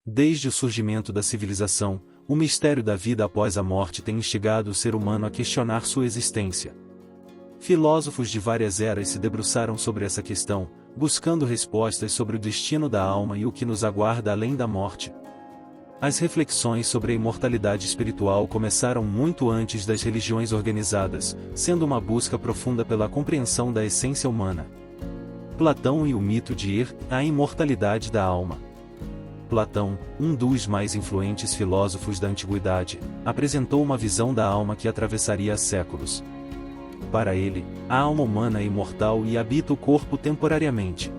Desde o surgimento da civilização, o mistério da vida após a morte tem instigado o ser humano a questionar sua existência. Filósofos de várias eras se debruçaram sobre essa questão, buscando respostas sobre o destino da alma e o que nos aguarda além da morte. As reflexões sobre a imortalidade espiritual começaram muito antes das religiões organizadas, sendo uma busca profunda pela compreensão da essência humana. Platão e o mito de a imortalidade da alma. Platão, um dos mais influentes filósofos da antiguidade, apresentou uma visão da alma que atravessaria séculos. Para ele, a alma humana é imortal e habita o corpo temporariamente.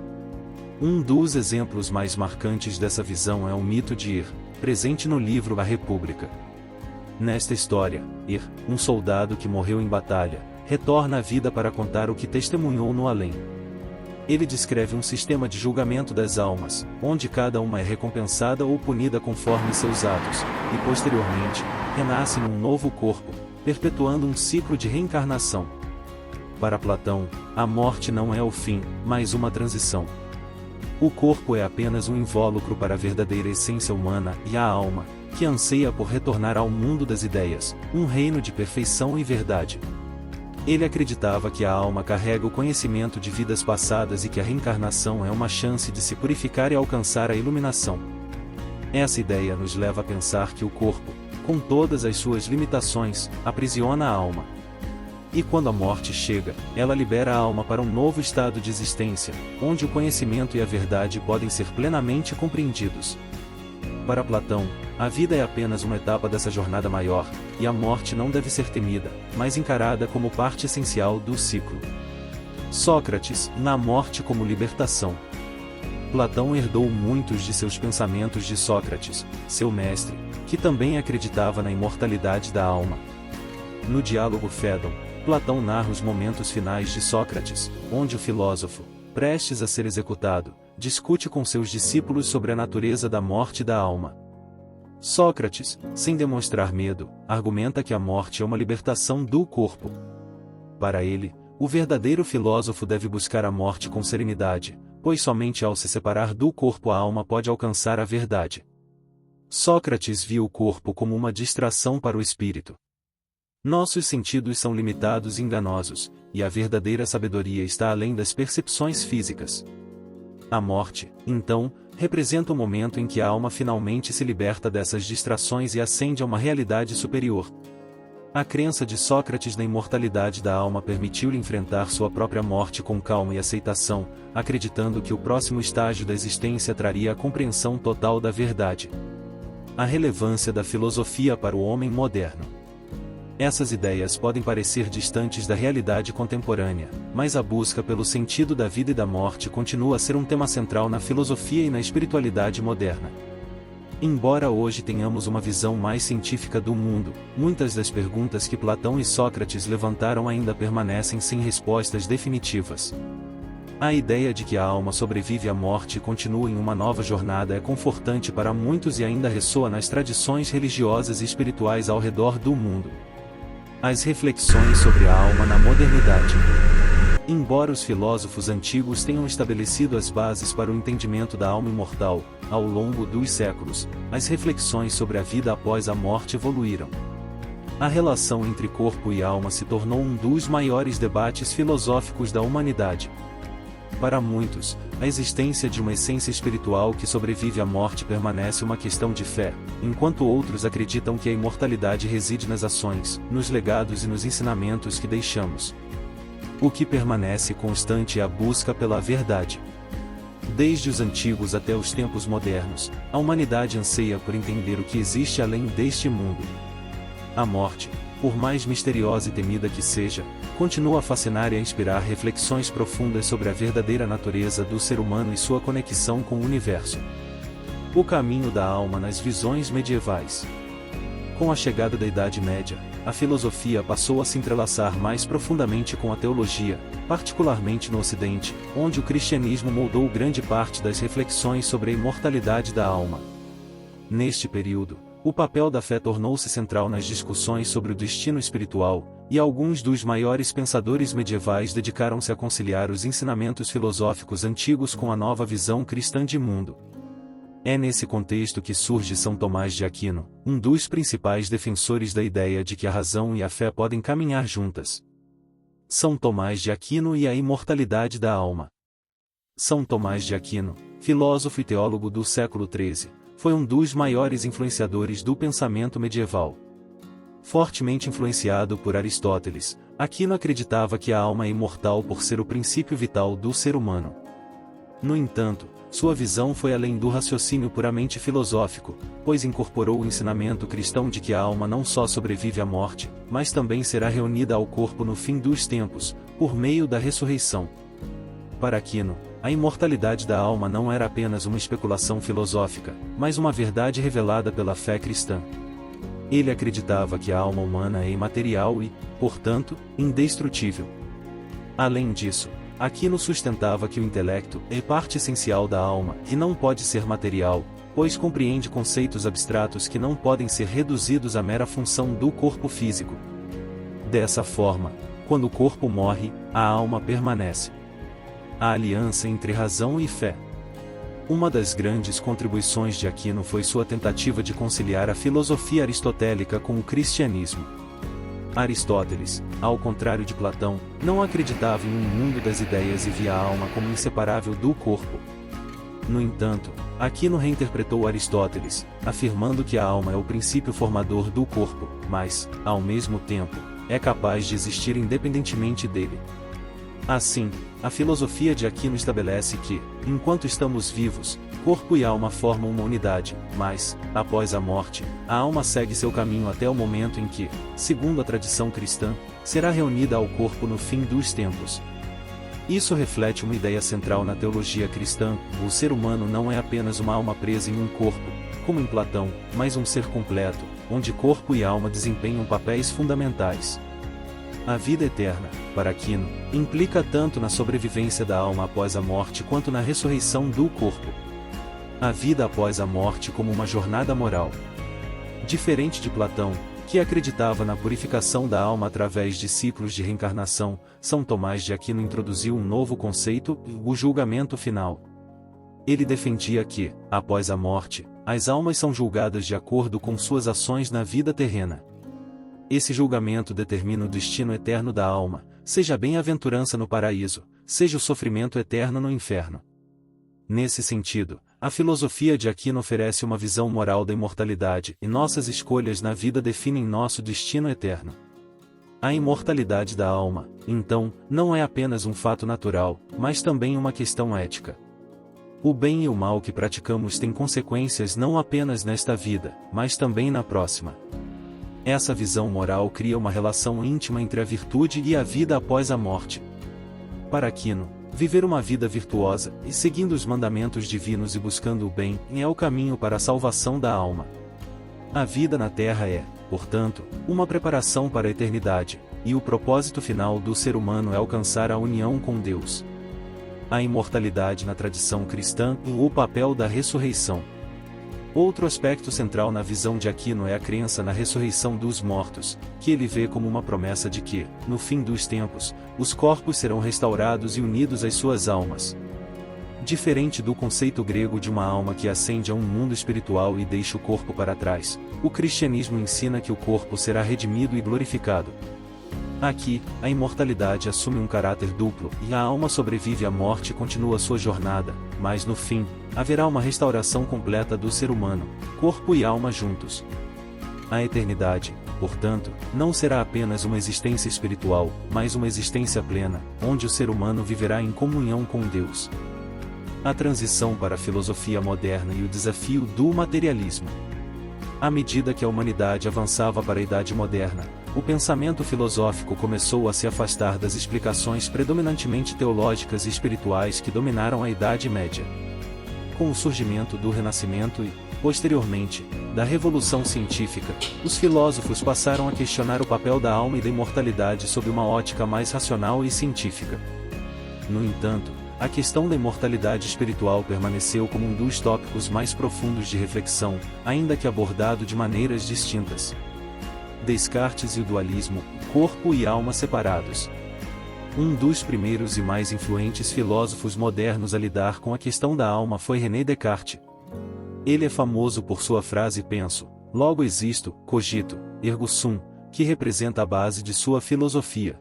Um dos exemplos mais marcantes dessa visão é o mito de presente no livro A República. Nesta história, um soldado que morreu em batalha, retorna à vida para contar o que testemunhou no além. Ele descreve um sistema de julgamento das almas, onde cada uma é recompensada ou punida conforme seus atos, e posteriormente, renasce num novo corpo, perpetuando um ciclo de reencarnação. Para Platão, a morte não é o fim, mas uma transição. O corpo é apenas um invólucro para a verdadeira essência humana e a alma, que anseia por retornar ao mundo das ideias, um reino de perfeição e verdade. Ele acreditava que a alma carrega o conhecimento de vidas passadas e que a reencarnação é uma chance de se purificar e alcançar a iluminação. Essa ideia nos leva a pensar que o corpo, com todas as suas limitações, aprisiona a alma. E quando a morte chega, ela libera a alma para um novo estado de existência, onde o conhecimento e a verdade podem ser plenamente compreendidos. Para Platão, a vida é apenas uma etapa dessa jornada maior, e a morte não deve ser temida, mas encarada como parte essencial do ciclo. Sócrates, na morte como libertação. Platão herdou muitos de seus pensamentos de Sócrates, seu mestre, que também acreditava na imortalidade da alma. No diálogo Fédon, Platão narra os momentos finais de Sócrates, onde o filósofo, prestes a ser executado, discute com seus discípulos sobre a natureza da morte da alma. Sócrates, sem demonstrar medo, argumenta que a morte é uma libertação do corpo. Para ele, o verdadeiro filósofo deve buscar a morte com serenidade, pois somente ao se separar do corpo a alma pode alcançar a verdade. Sócrates viu o corpo como uma distração para o espírito. Nossos sentidos são limitados e enganosos, e a verdadeira sabedoria está além das percepções físicas. A morte, então, representa o momento em que a alma finalmente se liberta dessas distrações e ascende a uma realidade superior. A crença de Sócrates na imortalidade da alma permitiu-lhe enfrentar sua própria morte com calma e aceitação, acreditando que o próximo estágio da existência traria a compreensão total da verdade. A relevância da filosofia para o homem moderno. Essas ideias podem parecer distantes da realidade contemporânea, mas a busca pelo sentido da vida e da morte continua a ser um tema central na filosofia e na espiritualidade moderna. Embora hoje tenhamos uma visão mais científica do mundo, muitas das perguntas que Platão e Sócrates levantaram ainda permanecem sem respostas definitivas. A ideia de que a alma sobrevive à morte e continua em uma nova jornada é confortante para muitos e ainda ressoa nas tradições religiosas e espirituais ao redor do mundo. As reflexões sobre a alma na modernidade. Embora os filósofos antigos tenham estabelecido as bases para o entendimento da alma imortal, ao longo dos séculos, as reflexões sobre a vida após a morte evoluíram. A relação entre corpo e alma se tornou um dos maiores debates filosóficos da humanidade. Para muitos, a existência de uma essência espiritual que sobrevive à morte permanece uma questão de fé, enquanto outros acreditam que a imortalidade reside nas ações, nos legados e nos ensinamentos que deixamos. O que permanece constante é a busca pela verdade. Desde os antigos até os tempos modernos, a humanidade anseia por entender o que existe além deste mundo. A morte, por mais misteriosa e temida que seja, continua a fascinar e a inspirar reflexões profundas sobre a verdadeira natureza do ser humano e sua conexão com o universo. O caminho da alma nas visões medievais. Com a chegada da Idade Média, a filosofia passou a se entrelaçar mais profundamente com a teologia, particularmente no Ocidente, onde o cristianismo moldou grande parte das reflexões sobre a imortalidade da alma. Neste período, o papel da fé tornou-se central nas discussões sobre o destino espiritual, e alguns dos maiores pensadores medievais dedicaram-se a conciliar os ensinamentos filosóficos antigos com a nova visão cristã de mundo. É nesse contexto que surge São Tomás de Aquino, um dos principais defensores da ideia de que a razão e a fé podem caminhar juntas. São Tomás de Aquino e a imortalidade da alma. São Tomás de Aquino, filósofo e teólogo do século XIII, foi um dos maiores influenciadores do pensamento medieval. Fortemente influenciado por Aristóteles, Aquino acreditava que a alma é imortal por ser o princípio vital do ser humano. No entanto, sua visão foi além do raciocínio puramente filosófico, pois incorporou o ensinamento cristão de que a alma não só sobrevive à morte, mas também será reunida ao corpo no fim dos tempos, por meio da ressurreição. Para Aquino, a imortalidade da alma não era apenas uma especulação filosófica, mas uma verdade revelada pela fé cristã. Ele acreditava que a alma humana é imaterial e, portanto, indestrutível. Além disso, Aquino sustentava que o intelecto é parte essencial da alma e não pode ser material, pois compreende conceitos abstratos que não podem ser reduzidos à mera função do corpo físico. Dessa forma, quando o corpo morre, a alma permanece. A aliança entre razão e fé. Uma das grandes contribuições de Aquino foi sua tentativa de conciliar a filosofia aristotélica com o cristianismo. Aristóteles, ao contrário de Platão, não acreditava em um mundo das ideias e via a alma como inseparável do corpo. No entanto, Aquino reinterpretou Aristóteles, afirmando que a alma é o princípio formador do corpo, mas, ao mesmo tempo, é capaz de existir independentemente dele. Assim, a filosofia de Aquino estabelece que, enquanto estamos vivos, corpo e alma formam uma unidade, mas, após a morte, a alma segue seu caminho até o momento em que, segundo a tradição cristã, será reunida ao corpo no fim dos tempos. Isso reflete uma ideia central na teologia cristã: o ser humano não é apenas uma alma presa em um corpo, como em Platão, mas um ser completo, onde corpo e alma desempenham papéis fundamentais. A vida eterna, para Aquino, implica tanto na sobrevivência da alma após a morte quanto na ressurreição do corpo. A vida após a morte como uma jornada moral. Diferente de Platão, que acreditava na purificação da alma através de ciclos de reencarnação, São Tomás de Aquino introduziu um novo conceito: o julgamento final. Ele defendia que, após a morte, as almas são julgadas de acordo com suas ações na vida terrena. Esse julgamento determina o destino eterno da alma, seja a bem-aventurança no paraíso, seja o sofrimento eterno no inferno. Nesse sentido, a filosofia de Aquino oferece uma visão moral da imortalidade, e nossas escolhas na vida definem nosso destino eterno. A imortalidade da alma, então, não é apenas um fato natural, mas também uma questão ética. O bem e o mal que praticamos têm consequências não apenas nesta vida, mas também na próxima. Essa visão moral cria uma relação íntima entre a virtude e a vida após a morte. Para Aquino, viver uma vida virtuosa, e seguindo os mandamentos divinos e buscando o bem, é o caminho para a salvação da alma. A vida na Terra é, portanto, uma preparação para a eternidade, e o propósito final do ser humano é alcançar a união com Deus. A imortalidade na tradição cristã e o papel da ressurreição. Outro aspecto central na visão de Aquino é a crença na ressurreição dos mortos, que ele vê como uma promessa de que, no fim dos tempos, os corpos serão restaurados e unidos às suas almas. Diferente do conceito grego de uma alma que ascende a um mundo espiritual e deixa o corpo para trás, o cristianismo ensina que o corpo será redimido e glorificado. Aqui, a imortalidade assume um caráter duplo, e a alma sobrevive à morte e continua sua jornada, mas no fim, haverá uma restauração completa do ser humano, corpo e alma juntos. A eternidade, portanto, não será apenas uma existência espiritual, mas uma existência plena, onde o ser humano viverá em comunhão com Deus. A transição para a filosofia moderna e o desafio do materialismo. À medida que a humanidade avançava para a Idade Moderna, o pensamento filosófico começou a se afastar das explicações predominantemente teológicas e espirituais que dominaram a Idade Média. Com o surgimento do Renascimento e, posteriormente, da Revolução Científica, os filósofos passaram a questionar o papel da alma e da imortalidade sob uma ótica mais racional e científica. No entanto, a questão da imortalidade espiritual permaneceu como um dos tópicos mais profundos de reflexão, ainda que abordado de maneiras distintas. Descartes e o dualismo, corpo e alma separados. Um dos primeiros e mais influentes filósofos modernos a lidar com a questão da alma foi René Descartes. Ele é famoso por sua frase penso, logo existo, cogito, ergo sum, que representa a base de sua filosofia.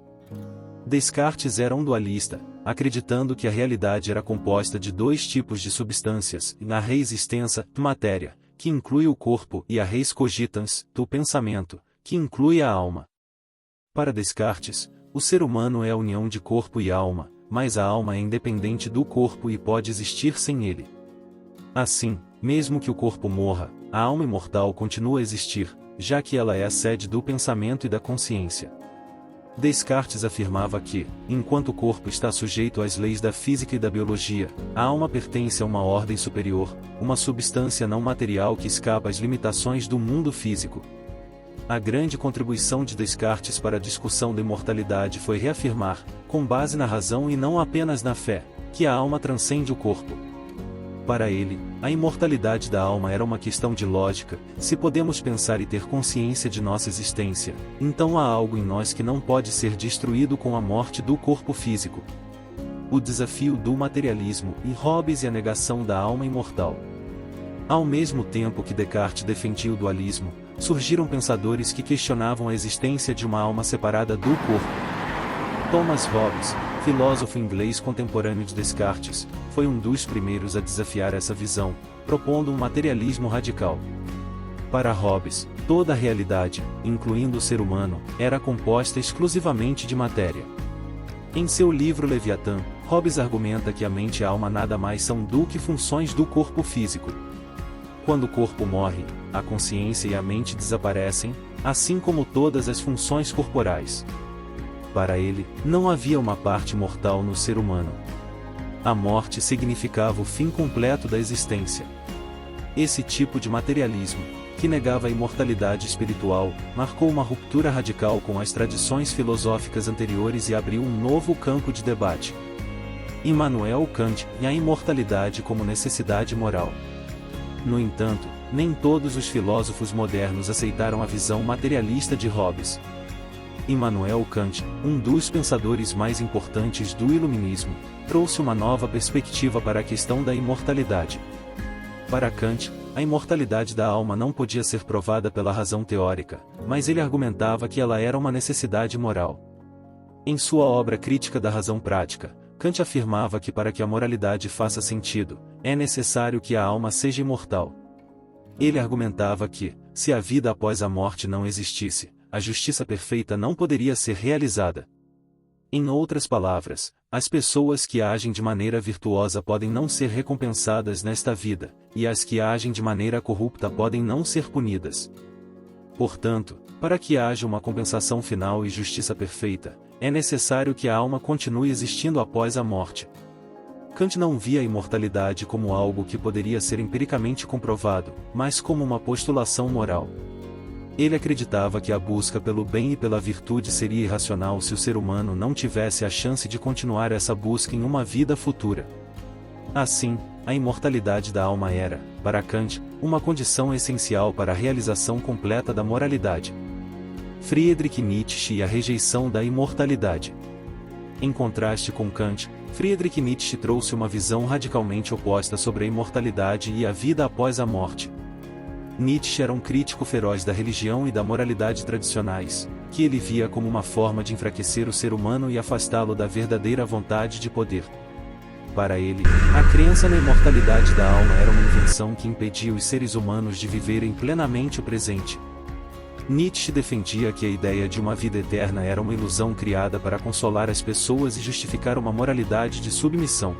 Descartes era um dualista, acreditando que a realidade era composta de dois tipos de substâncias, a res extensa, matéria, que inclui o corpo, e a res cogitans, o pensamento, que inclui a alma. Para Descartes, o ser humano é a união de corpo e alma, mas a alma é independente do corpo e pode existir sem ele. Assim, mesmo que o corpo morra, a alma imortal continua a existir, já que ela é a sede do pensamento e da consciência. Descartes afirmava que, enquanto o corpo está sujeito às leis da física e da biologia, a alma pertence a uma ordem superior, uma substância não material que escapa às limitações do mundo físico. A grande contribuição de Descartes para a discussão da imortalidade foi reafirmar, com base na razão e não apenas na fé, que a alma transcende o corpo. Para ele, a imortalidade da alma era uma questão de lógica. Se podemos pensar e ter consciência de nossa existência, então há algo em nós que não pode ser destruído com a morte do corpo físico. O desafio do materialismo e Hobbes e a negação da alma imortal. Ao mesmo tempo que Descartes defendia o dualismo, surgiram pensadores que questionavam a existência de uma alma separada do corpo. Thomas Hobbes, filósofo inglês contemporâneo de Descartes, foi um dos primeiros a desafiar essa visão, propondo um materialismo radical. Para Hobbes, toda a realidade, incluindo o ser humano, era composta exclusivamente de matéria. Em seu livro Leviatã, Hobbes argumenta que a mente e a alma nada mais são do que funções do corpo físico. Quando o corpo morre, a consciência e a mente desaparecem, assim como todas as funções corporais. Para ele, não havia uma parte mortal no ser humano. A morte significava o fim completo da existência. Esse tipo de materialismo, que negava a imortalidade espiritual, marcou uma ruptura radical com as tradições filosóficas anteriores e abriu um novo campo de debate. Immanuel Kant e a imortalidade como necessidade moral. No entanto, nem todos os filósofos modernos aceitaram a visão materialista de Hobbes. Immanuel Kant, um dos pensadores mais importantes do Iluminismo, trouxe uma nova perspectiva para a questão da imortalidade. Para Kant, a imortalidade da alma não podia ser provada pela razão teórica, mas ele argumentava que ela era uma necessidade moral. Em sua obra Crítica da Razão Prática, Kant afirmava que para que a moralidade faça sentido, é necessário que a alma seja imortal. Ele argumentava que, se a vida após a morte não existisse, a justiça perfeita não poderia ser realizada. Em outras palavras, as pessoas que agem de maneira virtuosa podem não ser recompensadas nesta vida, e as que agem de maneira corrupta podem não ser punidas. Portanto, para que haja uma compensação final e justiça perfeita, é necessário que a alma continue existindo após a morte. Kant não via a imortalidade como algo que poderia ser empiricamente comprovado, mas como uma postulação moral. Ele acreditava que a busca pelo bem e pela virtude seria irracional se o ser humano não tivesse a chance de continuar essa busca em uma vida futura. Assim, a imortalidade da alma era, para Kant, uma condição essencial para a realização completa da moralidade. Friedrich Nietzsche e a rejeição da imortalidade. Em contraste com Kant, Friedrich Nietzsche trouxe uma visão radicalmente oposta sobre a imortalidade e a vida após a morte. Nietzsche era um crítico feroz da religião e da moralidade tradicionais, que ele via como uma forma de enfraquecer o ser humano e afastá-lo da verdadeira vontade de poder. Para ele, a crença na imortalidade da alma era uma invenção que impedia os seres humanos de viverem plenamente o presente. Nietzsche defendia que a ideia de uma vida eterna era uma ilusão criada para consolar as pessoas e justificar uma moralidade de submissão.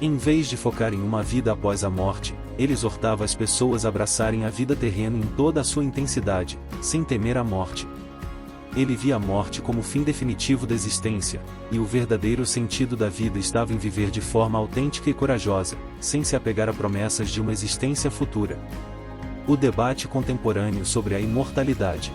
Em vez de focar em uma vida após a morte, ele exortava as pessoas a abraçarem a vida terrena em toda a sua intensidade, sem temer a morte. Ele via a morte como o fim definitivo da existência, e o verdadeiro sentido da vida estava em viver de forma autêntica e corajosa, sem se apegar a promessas de uma existência futura. O debate contemporâneo sobre a imortalidade.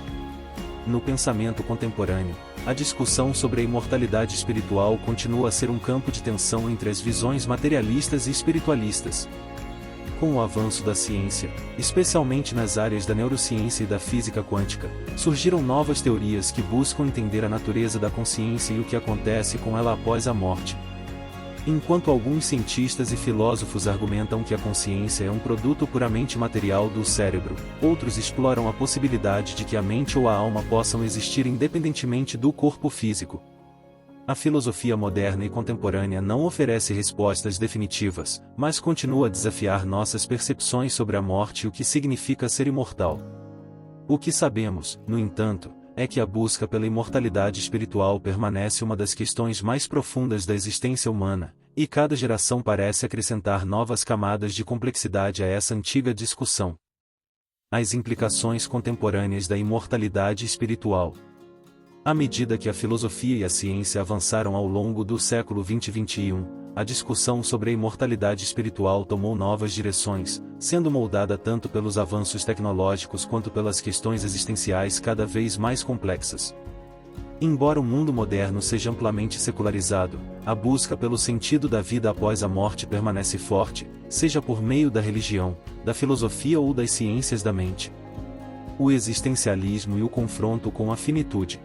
No pensamento contemporâneo, a discussão sobre a imortalidade espiritual continua a ser um campo de tensão entre as visões materialistas e espiritualistas. Com o avanço da ciência, especialmente nas áreas da neurociência e da física quântica, surgiram novas teorias que buscam entender a natureza da consciência e o que acontece com ela após a morte. Enquanto alguns cientistas e filósofos argumentam que a consciência é um produto puramente material do cérebro, outros exploram a possibilidade de que a mente ou a alma possam existir independentemente do corpo físico. A filosofia moderna e contemporânea não oferece respostas definitivas, mas continua a desafiar nossas percepções sobre a morte e o que significa ser imortal. O que sabemos, no entanto, é que a busca pela imortalidade espiritual permanece uma das questões mais profundas da existência humana, e cada geração parece acrescentar novas camadas de complexidade a essa antiga discussão. As implicações contemporâneas da imortalidade espiritual. À medida que a filosofia e a ciência avançaram ao longo do século XX e XXI, a discussão sobre a imortalidade espiritual tomou novas direções, sendo moldada tanto pelos avanços tecnológicos quanto pelas questões existenciais cada vez mais complexas. Embora o mundo moderno seja amplamente secularizado, a busca pelo sentido da vida após a morte permanece forte, seja por meio da religião, da filosofia ou das ciências da mente. O existencialismo e o confronto com a finitude.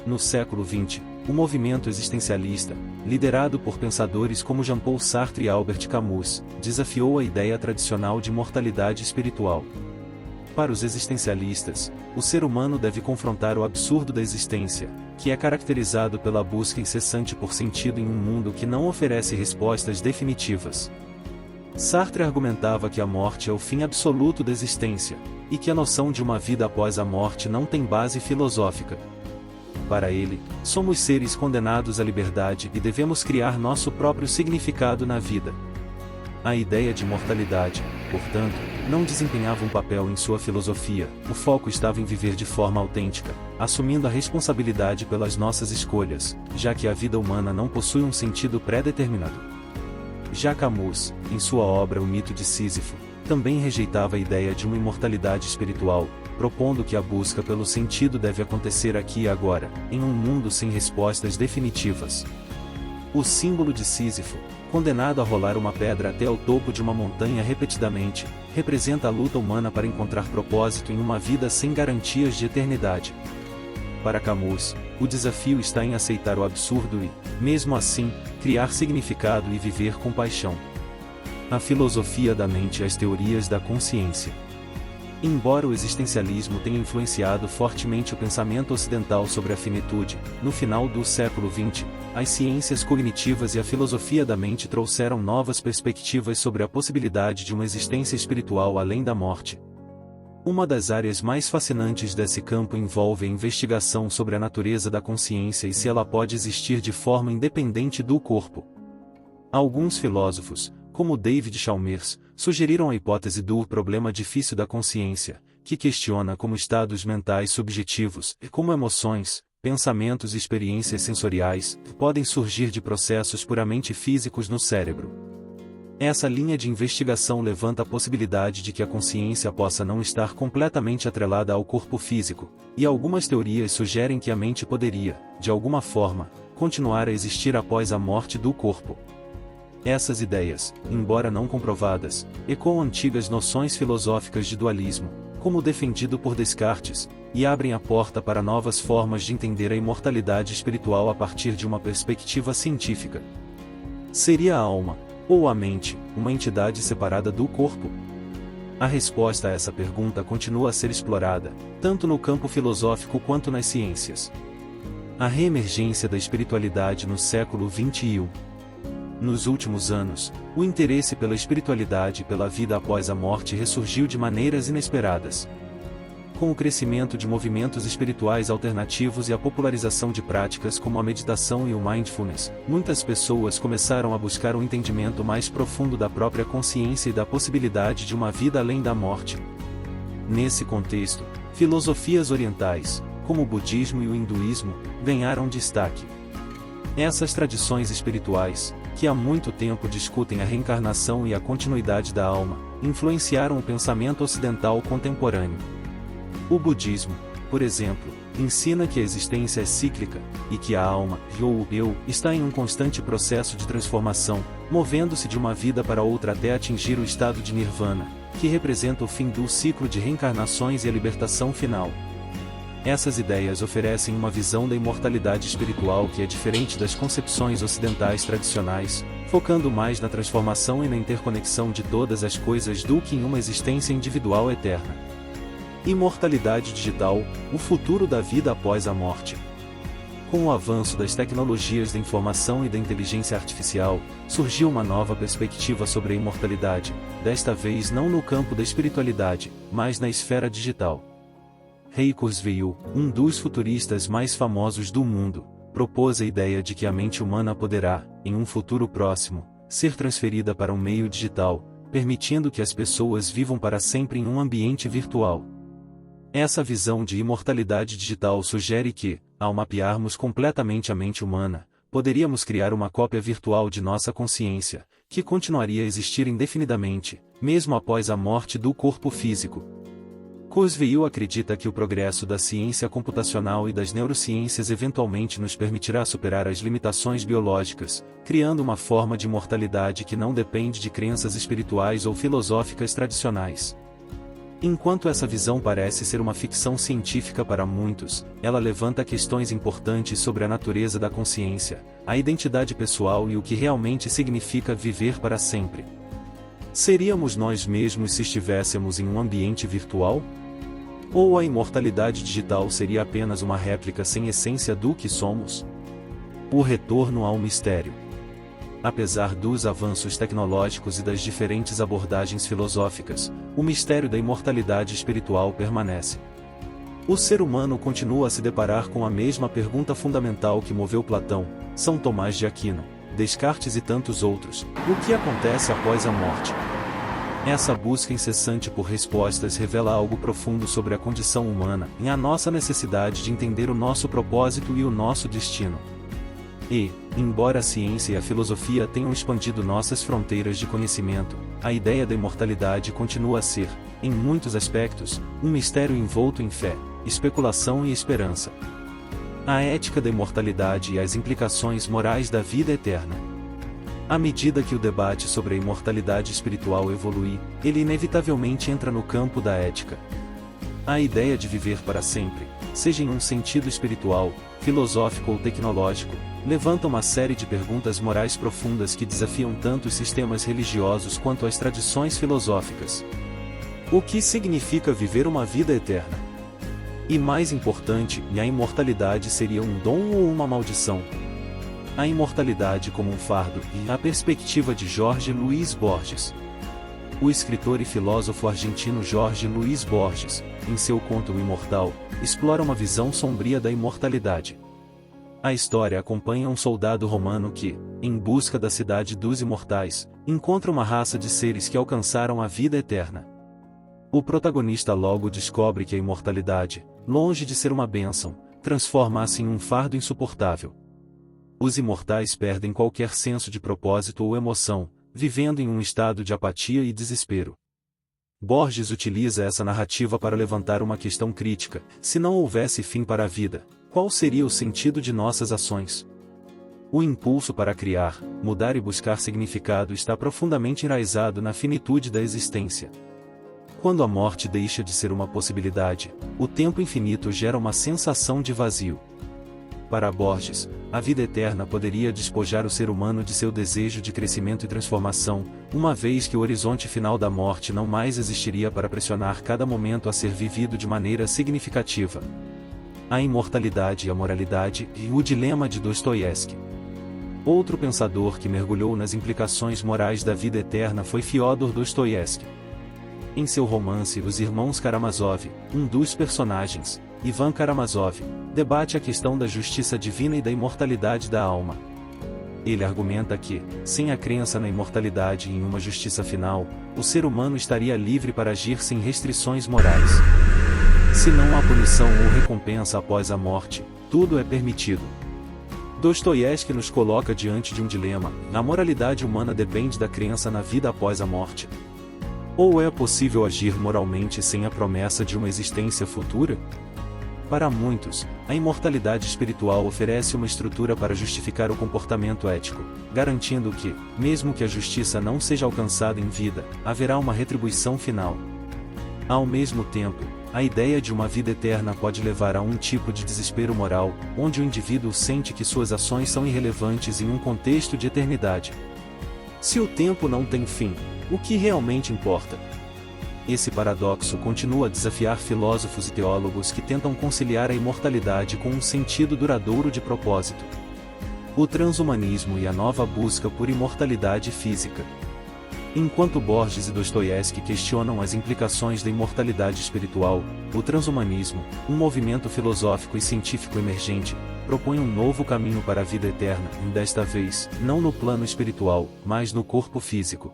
No século XX, o movimento existencialista, liderado por pensadores como Jean-Paul Sartre e Albert Camus, desafiou a ideia tradicional de mortalidade espiritual. Para os existencialistas, o ser humano deve confrontar o absurdo da existência, que é caracterizado pela busca incessante por sentido em um mundo que não oferece respostas definitivas. Sartre argumentava que a morte é o fim absoluto da existência, e que a noção de uma vida após a morte não tem base filosófica. Para ele, somos seres condenados à liberdade e devemos criar nosso próprio significado na vida. A ideia de mortalidade, portanto, não desempenhava um papel em sua filosofia, o foco estava em viver de forma autêntica, assumindo a responsabilidade pelas nossas escolhas, já que a vida humana não possui um sentido pré-determinado. Já Camus, em sua obra O Mito de Sísifo, também rejeitava a ideia de uma imortalidade espiritual, propondo que a busca pelo sentido deve acontecer aqui e agora, em um mundo sem respostas definitivas. O símbolo de Sísifo, condenado a rolar uma pedra até o topo de uma montanha repetidamente, representa a luta humana para encontrar propósito em uma vida sem garantias de eternidade. Para Camus, o desafio está em aceitar o absurdo e, mesmo assim, criar significado e viver com paixão. A filosofia da mente e as teorias da consciência. Embora o existencialismo tenha influenciado fortemente o pensamento ocidental sobre a finitude, no final do século XX, as ciências cognitivas e a filosofia da mente trouxeram novas perspectivas sobre a possibilidade de uma existência espiritual além da morte. Uma das áreas mais fascinantes desse campo envolve a investigação sobre a natureza da consciência e se ela pode existir de forma independente do corpo. Alguns filósofos, como David Chalmers, sugeriram a hipótese do problema difícil da consciência, que questiona como estados mentais subjetivos, e como emoções, pensamentos e experiências sensoriais, podem surgir de processos puramente físicos no cérebro. Essa linha de investigação levanta a possibilidade de que a consciência possa não estar completamente atrelada ao corpo físico, e algumas teorias sugerem que a mente poderia, de alguma forma, continuar a existir após a morte do corpo. Essas ideias, embora não comprovadas, ecoam antigas noções filosóficas de dualismo, como defendido por Descartes, e abrem a porta para novas formas de entender a imortalidade espiritual a partir de uma perspectiva científica. Seria a alma, ou a mente, uma entidade separada do corpo? A resposta a essa pergunta continua a ser explorada, tanto no campo filosófico quanto nas ciências. A reemergência da espiritualidade no século XXI. Nos últimos anos, o interesse pela espiritualidade e pela vida após a morte ressurgiu de maneiras inesperadas. Com o crescimento de movimentos espirituais alternativos e a popularização de práticas como a meditação e o mindfulness, muitas pessoas começaram a buscar um entendimento mais profundo da própria consciência e da possibilidade de uma vida além da morte. Nesse contexto, filosofias orientais, como o budismo e o hinduísmo, ganharam destaque. Essas tradições espirituais, que há muito tempo discutem a reencarnação e a continuidade da alma, influenciaram o pensamento ocidental contemporâneo. O budismo, por exemplo, ensina que a existência é cíclica, e que a alma, ou o eu, está em um constante processo de transformação, movendo-se de uma vida para outra até atingir o estado de nirvana, que representa o fim do ciclo de reencarnações e a libertação final. Essas ideias oferecem uma visão da imortalidade espiritual que é diferente das concepções ocidentais tradicionais, focando mais na transformação e na interconexão de todas as coisas do que em uma existência individual eterna. Imortalidade digital, o futuro da vida após a morte. Com o avanço das tecnologias da informação e da inteligência artificial, surgiu uma nova perspectiva sobre a imortalidade, desta vez não no campo da espiritualidade, mas na esfera digital. Ray Kurzweil, um dos futuristas mais famosos do mundo, propôs a ideia de que a mente humana poderá, em um futuro próximo, ser transferida para um meio digital, permitindo que as pessoas vivam para sempre em um ambiente virtual. Essa visão de imortalidade digital sugere que, ao mapearmos completamente a mente humana, poderíamos criar uma cópia virtual de nossa consciência, que continuaria a existir indefinidamente, mesmo após a morte do corpo físico. Kurzweil acredita que o progresso da ciência computacional e das neurociências eventualmente nos permitirá superar as limitações biológicas, criando uma forma de imortalidade que não depende de crenças espirituais ou filosóficas tradicionais. Enquanto essa visão parece ser uma ficção científica para muitos, ela levanta questões importantes sobre a natureza da consciência, a identidade pessoal e o que realmente significa viver para sempre. Seríamos nós mesmos se estivéssemos em um ambiente virtual? Ou a imortalidade digital seria apenas uma réplica sem essência do que somos? O retorno ao mistério. Apesar dos avanços tecnológicos e das diferentes abordagens filosóficas, o mistério da imortalidade espiritual permanece. O ser humano continua a se deparar com a mesma pergunta fundamental que moveu Platão, São Tomás de Aquino, Descartes e tantos outros: o que acontece após a morte? Essa busca incessante por respostas revela algo profundo sobre a condição humana e a nossa necessidade de entender o nosso propósito e o nosso destino. E, embora a ciência e a filosofia tenham expandido nossas fronteiras de conhecimento, a ideia da imortalidade continua a ser, em muitos aspectos, um mistério envolto em fé, especulação e esperança. A ética da imortalidade e as implicações morais da vida eterna. À medida que o debate sobre a imortalidade espiritual evolui, ele inevitavelmente entra no campo da ética. A ideia de viver para sempre, seja em um sentido espiritual, filosófico ou tecnológico, levanta uma série de perguntas morais profundas que desafiam tanto os sistemas religiosos quanto as tradições filosóficas. O que significa viver uma vida eterna? E mais importante, a imortalidade seria um dom ou uma maldição? A imortalidade como um fardo e a perspectiva de Jorge Luiz Borges. O escritor e filósofo argentino Jorge Luiz Borges, em seu conto O Imortal, explora uma visão sombria da imortalidade. A história acompanha um soldado romano que, em busca da cidade dos imortais, encontra uma raça de seres que alcançaram a vida eterna. O protagonista logo descobre que a imortalidade, longe de ser uma bênção, transforma-se em um fardo insuportável. Os imortais perdem qualquer senso de propósito ou emoção, vivendo em um estado de apatia e desespero. Borges utiliza essa narrativa para levantar uma questão crítica: se não houvesse fim para a vida, qual seria o sentido de nossas ações? O impulso para criar, mudar e buscar significado está profundamente enraizado na finitude da existência. Quando a morte deixa de ser uma possibilidade, o tempo infinito gera uma sensação de vazio. Para Borges, a vida eterna poderia despojar o ser humano de seu desejo de crescimento e transformação, uma vez que o horizonte final da morte não mais existiria para pressionar cada momento a ser vivido de maneira significativa. A imortalidade e a moralidade e o dilema de Dostoiévski. Outro pensador que mergulhou nas implicações morais da vida eterna foi Fyodor Dostoiévski. Em seu romance Os Irmãos Karamazov, um dos personagens, Ivan Karamazov, debate a questão da justiça divina e da imortalidade da alma. Ele argumenta que, sem a crença na imortalidade e em uma justiça final, o ser humano estaria livre para agir sem restrições morais. Se não há punição ou recompensa após a morte, tudo é permitido. Dostoiévski nos coloca diante de um dilema: a moralidade humana depende da crença na vida após a morte. Ou é possível agir moralmente sem a promessa de uma existência futura? Para muitos, a imortalidade espiritual oferece uma estrutura para justificar o comportamento ético, garantindo que, mesmo que a justiça não seja alcançada em vida, haverá uma retribuição final. Ao mesmo tempo, a ideia de uma vida eterna pode levar a um tipo de desespero moral, onde o indivíduo sente que suas ações são irrelevantes em um contexto de eternidade. Se o tempo não tem fim, o que realmente importa? Esse paradoxo continua a desafiar filósofos e teólogos que tentam conciliar a imortalidade com um sentido duradouro de propósito. O transhumanismo e a nova busca por imortalidade física. Enquanto Borges e Dostoiévski questionam as implicações da imortalidade espiritual, o transhumanismo, um movimento filosófico e científico emergente, propõe um novo caminho para a vida eterna, e desta vez, não no plano espiritual, mas no corpo físico.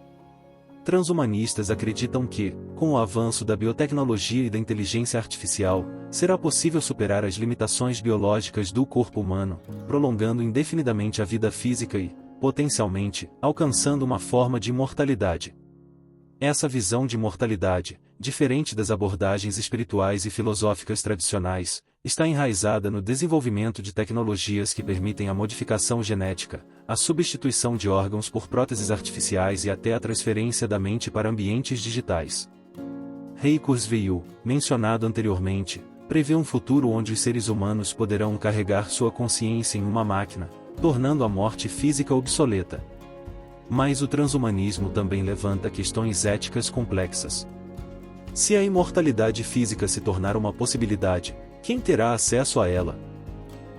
Transhumanistas acreditam que, com o avanço da biotecnologia e da inteligência artificial, será possível superar as limitações biológicas do corpo humano, prolongando indefinidamente a vida física e, potencialmente, alcançando uma forma de imortalidade. Essa visão de imortalidade, diferente das abordagens espirituais e filosóficas tradicionais, está enraizada no desenvolvimento de tecnologias que permitem a modificação genética, a substituição de órgãos por próteses artificiais e até a transferência da mente para ambientes digitais. Ray Kurzweil, mencionado anteriormente, prevê um futuro onde os seres humanos poderão carregar sua consciência em uma máquina, tornando a morte física obsoleta. Mas o transhumanismo também levanta questões éticas complexas. Se a imortalidade física se tornar uma possibilidade, quem terá acesso a ela?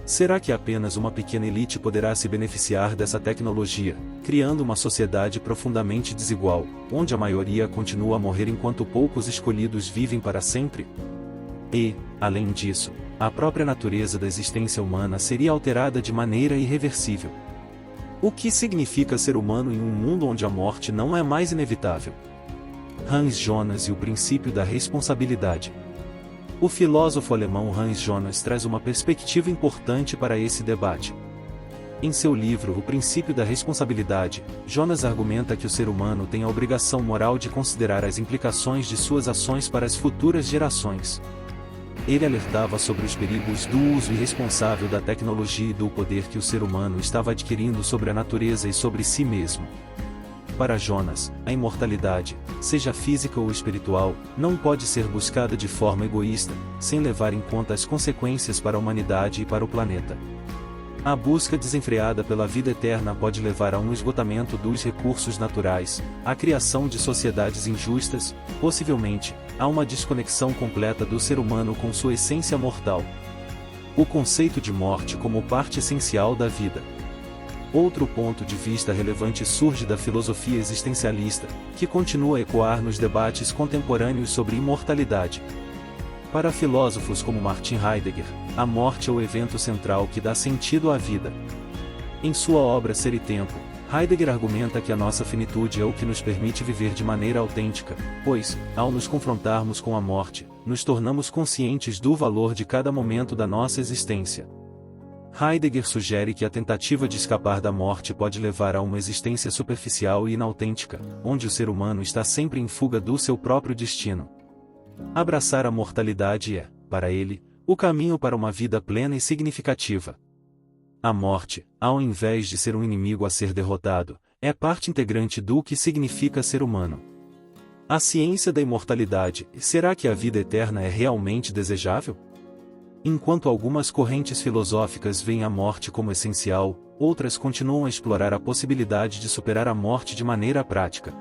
Será que apenas uma pequena elite poderá se beneficiar dessa tecnologia, criando uma sociedade profundamente desigual, onde a maioria continua a morrer enquanto poucos escolhidos vivem para sempre? E, além disso, a própria natureza da existência humana seria alterada de maneira irreversível. O que significa ser humano em um mundo onde a morte não é mais inevitável? Hans Jonas e o princípio da responsabilidade. O filósofo alemão Hans Jonas traz uma perspectiva importante para esse debate. Em seu livro O Princípio da Responsabilidade, Jonas argumenta que o ser humano tem a obrigação moral de considerar as implicações de suas ações para as futuras gerações. Ele alertava sobre os perigos do uso irresponsável da tecnologia e do poder que o ser humano estava adquirindo sobre a natureza e sobre si mesmo. Para Jonas, a imortalidade, seja física ou espiritual, não pode ser buscada de forma egoísta, sem levar em conta as consequências para a humanidade e para o planeta. A busca desenfreada pela vida eterna pode levar a um esgotamento dos recursos naturais, à criação de sociedades injustas, possivelmente, a uma desconexão completa do ser humano com sua essência mortal. O conceito de morte como parte essencial da vida. Outro ponto de vista relevante surge da filosofia existencialista, que continua a ecoar nos debates contemporâneos sobre imortalidade. Para filósofos como Martin Heidegger, a morte é o evento central que dá sentido à vida. Em sua obra Ser e Tempo, Heidegger argumenta que a nossa finitude é o que nos permite viver de maneira autêntica, pois, ao nos confrontarmos com a morte, nos tornamos conscientes do valor de cada momento da nossa existência. Heidegger sugere que a tentativa de escapar da morte pode levar a uma existência superficial e inautêntica, onde o ser humano está sempre em fuga do seu próprio destino. Abraçar a mortalidade é, para ele, o caminho para uma vida plena e significativa. A morte, ao invés de ser um inimigo a ser derrotado, é parte integrante do que significa ser humano. A ciência da imortalidade, será que a vida eterna é realmente desejável? Enquanto algumas correntes filosóficas veem a morte como essencial, outras continuam a explorar a possibilidade de superar a morte de maneira prática.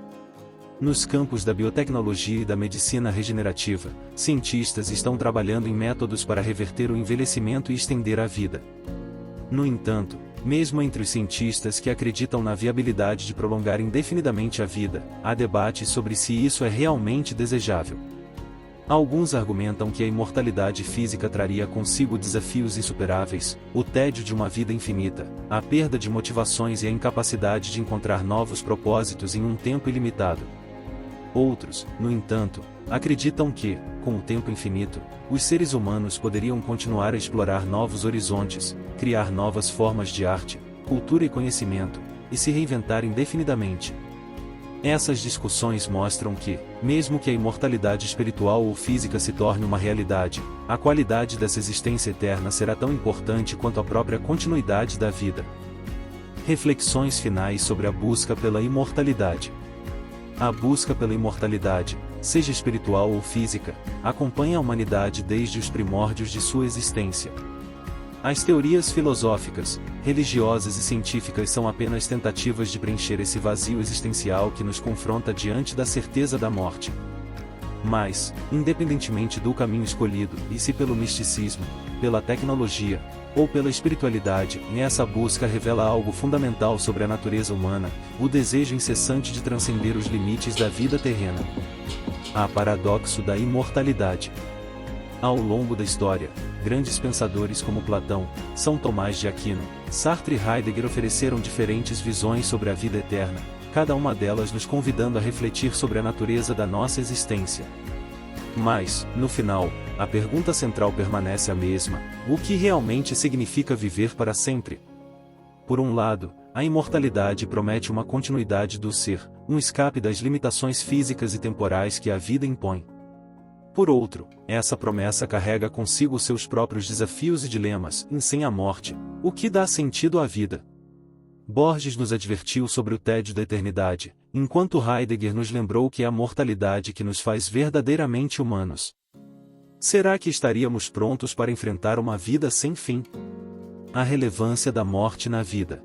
Nos campos da biotecnologia e da medicina regenerativa, cientistas estão trabalhando em métodos para reverter o envelhecimento e estender a vida. No entanto, mesmo entre os cientistas que acreditam na viabilidade de prolongar indefinidamente a vida, há debates sobre se isso é realmente desejável. Alguns argumentam que a imortalidade física traria consigo desafios insuperáveis, o tédio de uma vida infinita, a perda de motivações e a incapacidade de encontrar novos propósitos em um tempo ilimitado. Outros, no entanto, acreditam que, com o tempo infinito, os seres humanos poderiam continuar a explorar novos horizontes, criar novas formas de arte, cultura e conhecimento, e se reinventar indefinidamente. Essas discussões mostram que, mesmo que a imortalidade espiritual ou física se torne uma realidade, a qualidade dessa existência eterna será tão importante quanto a própria continuidade da vida. Reflexões finais sobre a busca pela imortalidade. A busca pela imortalidade, seja espiritual ou física, acompanha a humanidade desde os primórdios de sua existência. As teorias filosóficas, religiosas e científicas são apenas tentativas de preencher esse vazio existencial que nos confronta diante da certeza da morte. Mas, independentemente do caminho escolhido, e se pelo misticismo, pela tecnologia, ou pela espiritualidade, essa busca revela algo fundamental sobre a natureza humana, o desejo incessante de transcender os limites da vida terrena. Há paradoxo da imortalidade. Ao longo da história, grandes pensadores como Platão, São Tomás de Aquino, Sartre e Heidegger ofereceram diferentes visões sobre a vida eterna, cada uma delas nos convidando a refletir sobre a natureza da nossa existência. Mas, no final, a pergunta central permanece a mesma: o que realmente significa viver para sempre? Por um lado, a imortalidade promete uma continuidade do ser, um escape das limitações físicas e temporais que a vida impõe. Por outro, essa promessa carrega consigo seus próprios desafios e dilemas, e sem a morte, o que dá sentido à vida? Borges nos advertiu sobre o tédio da eternidade, enquanto Heidegger nos lembrou que é a mortalidade que nos faz verdadeiramente humanos. Será que estaríamos prontos para enfrentar uma vida sem fim? A relevância da morte na vida.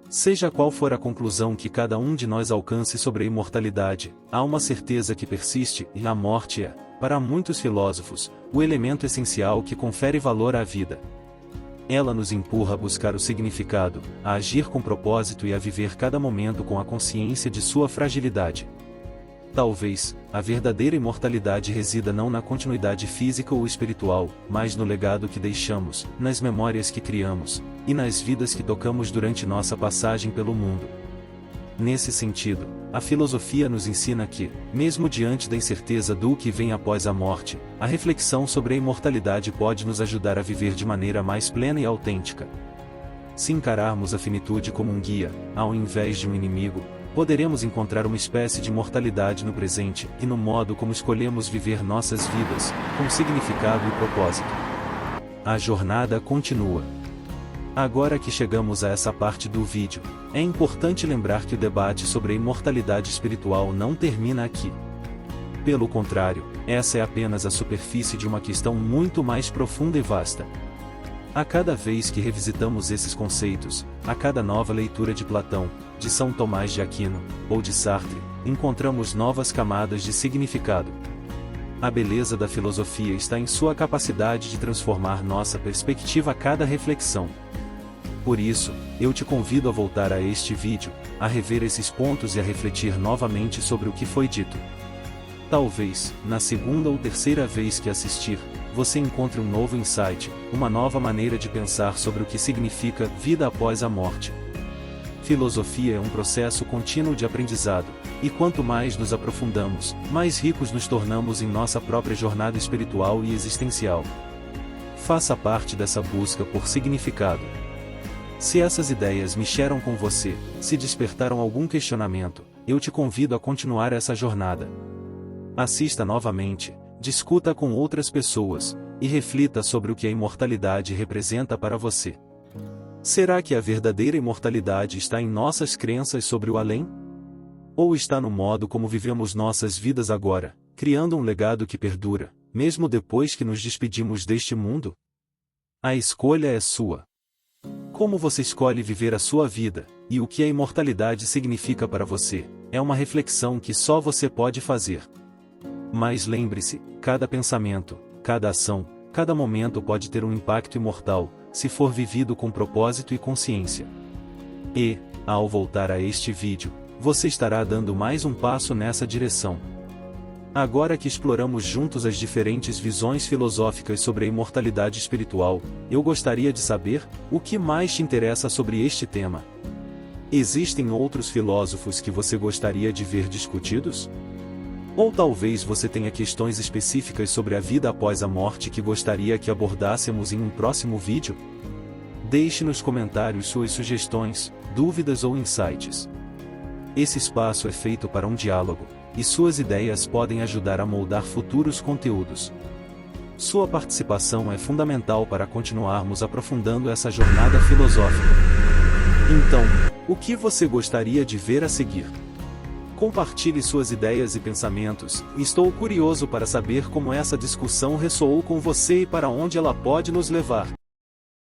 Seja qual for a conclusão que cada um de nós alcance sobre a imortalidade, há uma certeza que persiste, e a morte é, para muitos filósofos, o elemento essencial que confere valor à vida. Ela nos empurra a buscar o significado, a agir com propósito e a viver cada momento com a consciência de sua fragilidade. Talvez, a verdadeira imortalidade resida não na continuidade física ou espiritual, mas no legado que deixamos, nas memórias que criamos, e nas vidas que tocamos durante nossa passagem pelo mundo. Nesse sentido, a filosofia nos ensina que, mesmo diante da incerteza do que vem após a morte, a reflexão sobre a imortalidade pode nos ajudar a viver de maneira mais plena e autêntica. Se encararmos a finitude como um guia, ao invés de um inimigo, poderemos encontrar uma espécie de imortalidade no presente e no modo como escolhemos viver nossas vidas, com significado e propósito. A jornada continua. Agora que chegamos a essa parte do vídeo, é importante lembrar que o debate sobre a imortalidade espiritual não termina aqui. Pelo contrário, essa é apenas a superfície de uma questão muito mais profunda e vasta. A cada vez que revisitamos esses conceitos, a cada nova leitura de Platão, de São Tomás de Aquino, ou de Sartre, encontramos novas camadas de significado. A beleza da filosofia está em sua capacidade de transformar nossa perspectiva a cada reflexão. Por isso, eu te convido a voltar a este vídeo, a rever esses pontos e a refletir novamente sobre o que foi dito. Talvez, na segunda ou terceira vez que assistir, você encontre um novo insight, uma nova maneira de pensar sobre o que significa vida após a morte. Filosofia é um processo contínuo de aprendizado, e quanto mais nos aprofundamos, mais ricos nos tornamos em nossa própria jornada espiritual e existencial. Faça parte dessa busca por significado. Se essas ideias mexeram com você, se despertaram algum questionamento, eu te convido a continuar essa jornada. Assista novamente, discuta com outras pessoas, e reflita sobre o que a imortalidade representa para você. Será que a verdadeira imortalidade está em nossas crenças sobre o além? Ou está no modo como vivemos nossas vidas agora, criando um legado que perdura, mesmo depois que nos despedimos deste mundo? A escolha é sua. Como você escolhe viver a sua vida, e o que a imortalidade significa para você, é uma reflexão que só você pode fazer. Mas lembre-se, cada pensamento, cada ação, cada momento pode ter um impacto imortal, se for vivido com propósito e consciência. E, ao voltar a este vídeo, você estará dando mais um passo nessa direção. Agora que exploramos juntos as diferentes visões filosóficas sobre a imortalidade espiritual, eu gostaria de saber, o que mais te interessa sobre este tema? Existem outros filósofos que você gostaria de ver discutidos? Ou talvez você tenha questões específicas sobre a vida após a morte que gostaria que abordássemos em um próximo vídeo? Deixe nos comentários suas sugestões, dúvidas ou insights. Esse espaço é feito para um diálogo, e suas ideias podem ajudar a moldar futuros conteúdos. Sua participação é fundamental para continuarmos aprofundando essa jornada filosófica. Então, o que você gostaria de ver a seguir? Compartilhe suas ideias e pensamentos, estou curioso para saber como essa discussão ressoou com você e para onde ela pode nos levar.